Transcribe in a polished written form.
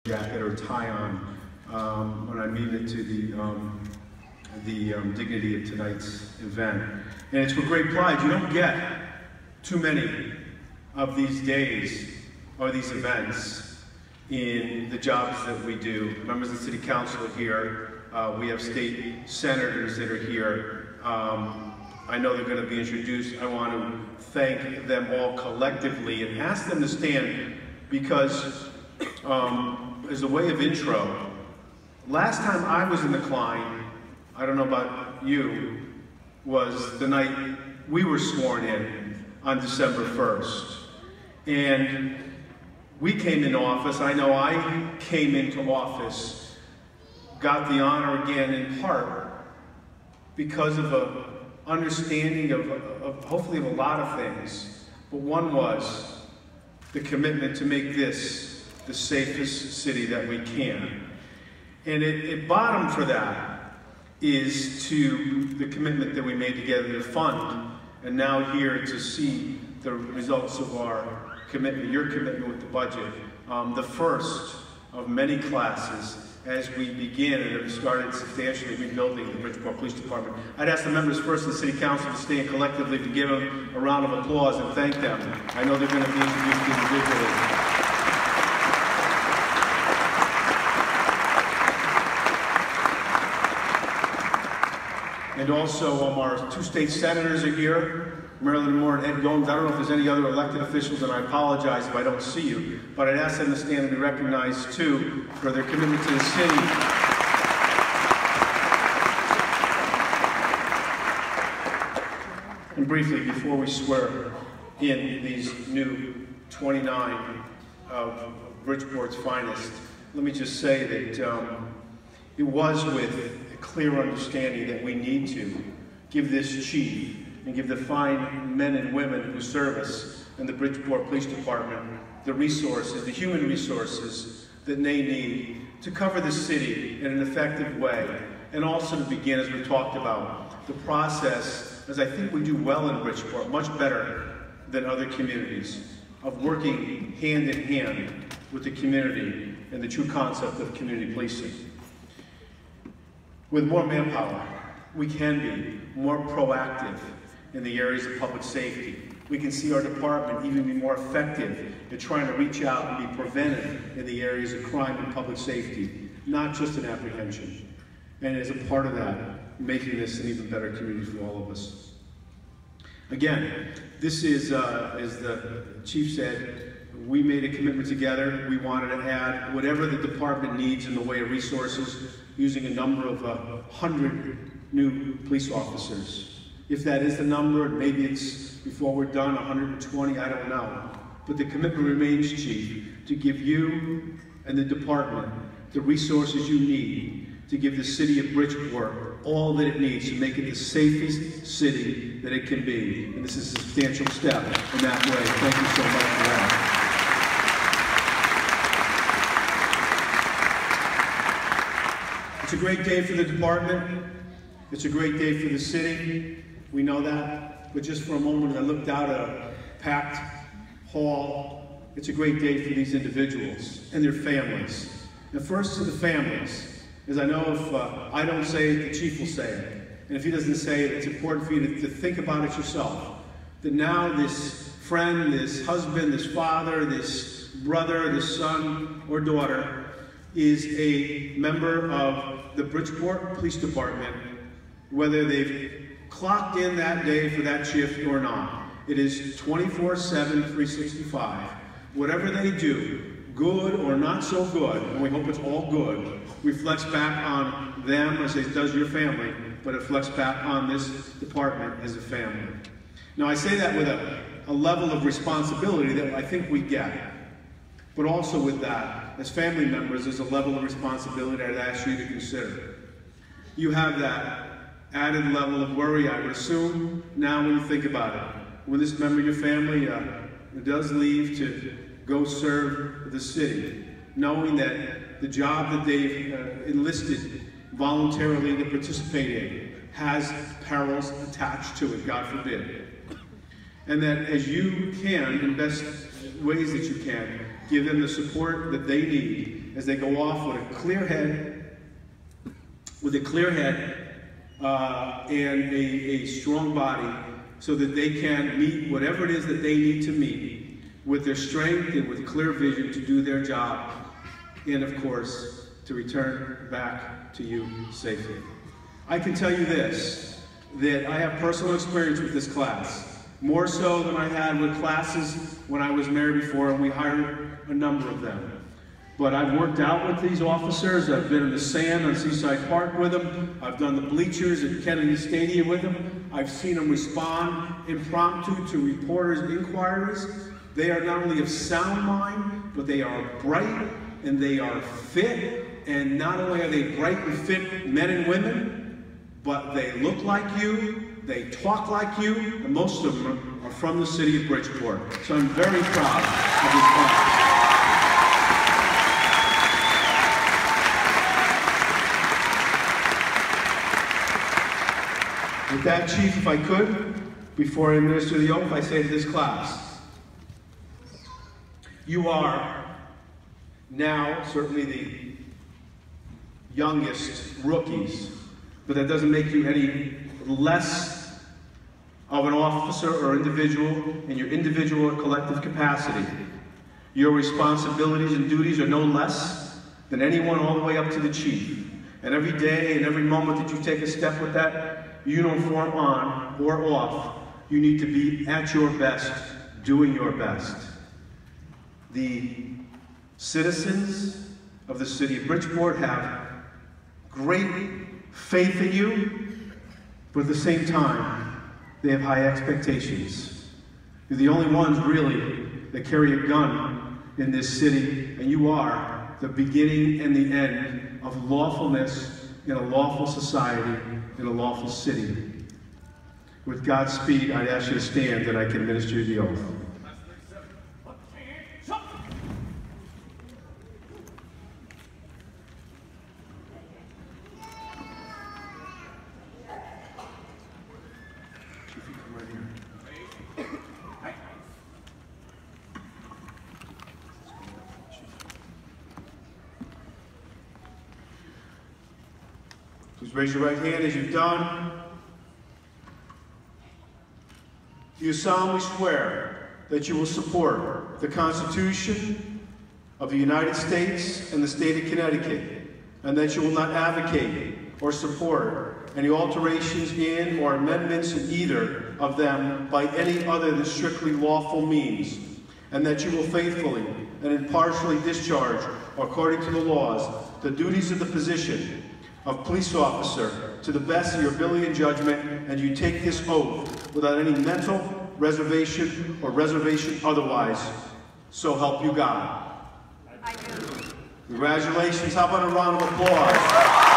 jacket or tie on when I mean it to the dignity of tonight's event. And it's with great pride. You don't get too many of these days or these events in the jobs that we do. Members of the City Council are here. We have state senators that are here. I know they're going to be introduced. I want to thank them all collectively and ask them to stand because as a way of intro, last time I was in the Klein, I don't know about you, was the night we were sworn in on December 1st. And we came into office, I know I came into office, got the honor again in part because of an understanding of hopefully of a lot of things. But one was the commitment to make this the safest city that we can. And it bottom for that is to the commitment that we made together to fund, and now here to see the results of our commitment, your commitment with the budget, the first of many classes as we begin and have started substantially rebuilding the Bridgeport Police Department. I'd ask the members first of the City Council to stand collectively to give them a round of applause and thank them. I know they're going to be introduced individually. And also our two state senators are here, Marilyn Moore and Ed Gomes. I don't know if there's any other elected officials, and I apologize if I don't see you, but I'd ask them to stand and be recognized too for their commitment to the city. And briefly, before we swear in these new 29 of Bridgeport's finest, let me just say that it was with a clear understanding that we need to give this chief and give the fine men and women who serve us in the Bridgeport Police Department the resources, the human resources that they need to cover the city in an effective way, and also to begin, as we talked about, the process, as I think we do well in Bridgeport, much better than other communities, of working hand in hand with the community and the true concept of community policing. With more manpower, we can be more proactive in the areas of public safety. We can see our department even be more effective at trying to reach out and be preventive in the areas of crime and public safety, not just in apprehension. And as a part of that, making this an even better community for all of us. Again, this is, as the chief said, we made a commitment together. We wanted to add whatever the department needs in the way of resources, using a number of 100 new police officers. If that is the number, maybe it's, before we're done, 120, I don't know. But the commitment remains, Chief, to give you and the department the resources you need to give the city of Bridgeport all that it needs to make it the safest city that it can be. And this is a substantial step in that way. Thank you so much for that. It's a great day for the department. It's a great day for the city. We know that. But just for a moment, I looked out at a packed hall. It's a great day for these individuals and their families. And first to the families, as I know if I don't say it, the chief will say it. And if he doesn't say it, it's important for you to think about it yourself. That now this friend, this husband, this father, this brother, this son or daughter is a member of the Bridgeport Police Department, whether they've clocked in that day for that shift or not. It is 24/7, 365. Whatever they do, good or not so good, and we hope it's all good, reflects back on them as it does your family, but it reflects back on this department as a family. Now I say that with a level of responsibility that I think we get, but also with that, as family members, there's a level of responsibility I'd ask you to consider. You have that added level of worry, I would assume, now when you think about it. When this member of your family does leave to go serve the city, knowing that the job that they've enlisted voluntarily to participate in has perils attached to it, God forbid. And that as you can, in best ways that you can, give them the support that they need as they go off with a clear head, and a strong body, so that they can meet whatever it is that they need to meet with their strength and with clear vision to do their job, and of course, to return back to you safely. I can tell you this, that I have personal experience with this class, more so than I had with classes when I was mayor before, and we hired a number of them. But I've worked out with these officers. I've been in the sand on Seaside Park with them. I've done the bleachers at Kennedy Stadium with them. I've seen them respond impromptu to reporters' inquiries. They are not only of sound mind, but they are bright and they are fit. And not only are they bright and fit men and women, but they look like you, they talk like you, and most of them are from the city of Bridgeport. So I'm very proud of this class. With that, Chief, if I could, before I administer the oath, I say to this class, you are now certainly the youngest rookies, but that doesn't make you any less of an officer or individual in your individual or collective capacity. Your responsibilities and duties are no less than anyone all the way up to the chief. And every day and every moment that you take a step with that uniform on or off, you need to be at your best, doing your best. The citizens of the city of Bridgeport have great faith in you, but at the same time, they have high expectations. You're the only ones, really, that carry a gun in this city, and you are the beginning and the end of lawfulness in a lawful society, in a lawful city. With Godspeed, I'd ask you to stand that I can administer you the oath. Please raise your right hand as you've done. Do you solemnly swear that you will support the Constitution of the United States and the state of Connecticut, and that you will not advocate or support any alterations in or amendments in either of them by any other than strictly lawful means, and that you will faithfully and impartially discharge, according to the laws, the duties of the position of police officer to the best of your ability and judgment, and you take this oath without any mental reservation or reservation otherwise. So help you God. I do. Congratulations. How about a round of applause?